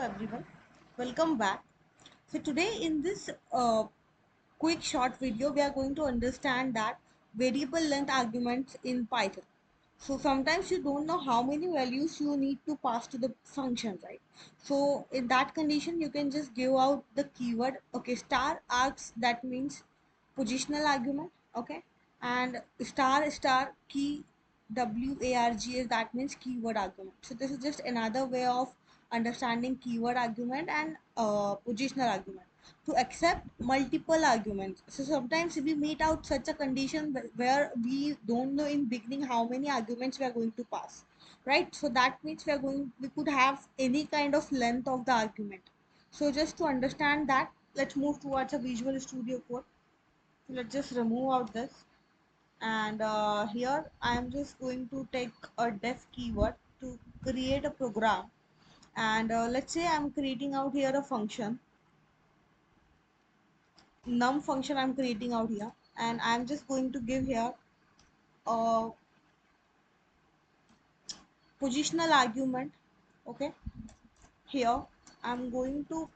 everyone, welcome back. So today in this quick short video we are going to understand that variable length arguments in Python. So sometimes you don't know how many values you need to pass to the function, right? So in that condition you can just give out the keyword, okay, star args, that means positional argument, okay, and star star key wargs, that means keyword argument. So this is just another way of understanding keyword argument and positional argument to accept multiple arguments. So sometimes we meet out such a condition where we don't know in beginning how many arguments we are going to pass, right? So that means we could have any kind of length of the argument. So just to understand that, let's move towards a Visual Studio Code. So let's just remove out this, and here I am just going to take a def keyword to create a program. And let's say I'm creating out here a function, num function I'm creating out here, and I'm just going to give here a positional argument. Okay, here I'm going to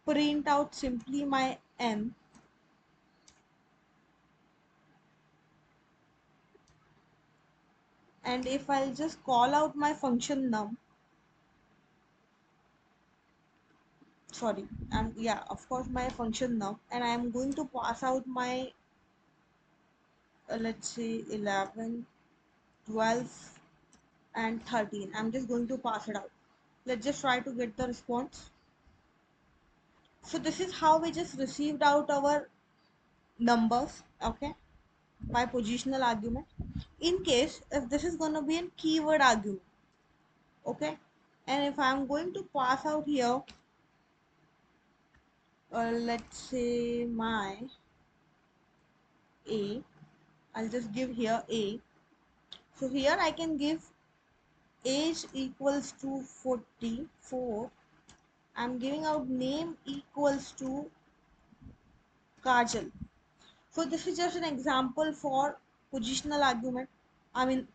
print out simply my n, and if I'll just call out my function num, sorry, and yeah, of course my function num, and I'm going to pass out my let's say 11, 12 and 13. I'm just going to pass it out. Let's just try to get the response. So this is how we just received out our numbers, okay, by positional argument. In case if this is going to be a keyword argument, okay, and if I'm going to pass out here let's say my a, I'll just give here a. So here I can give age equals to 44. I'm giving out name equals to Kajal. So this is just an example for positional argument. I mean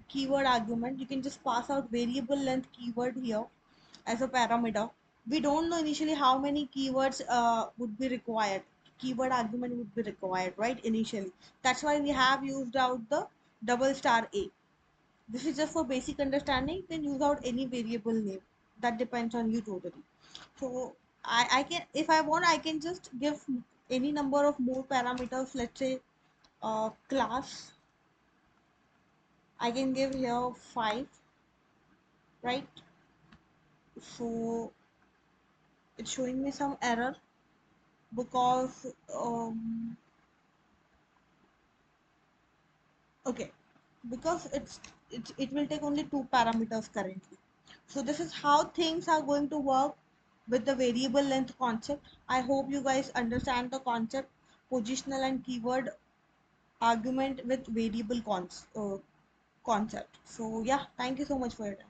keyword argument. You can just pass out variable length keyword here as a parameter. We don't know initially how many keywords would be required. Keyword argument would be required, right? Initially. That's why we have used out the double star A. This is just for basic understanding. You can use out any variable name. That depends on you totally. So I can, if I want, I can just give any number of more parameters. Let's say class. I can give here 5, right? So it's showing me some error because okay, because it will take only 2 parameters currently. So this is how things are going to work with the variable length concept. I hope you guys understand the concept, positional and keyword argument with variable concept. So yeah, thank you so much for your time.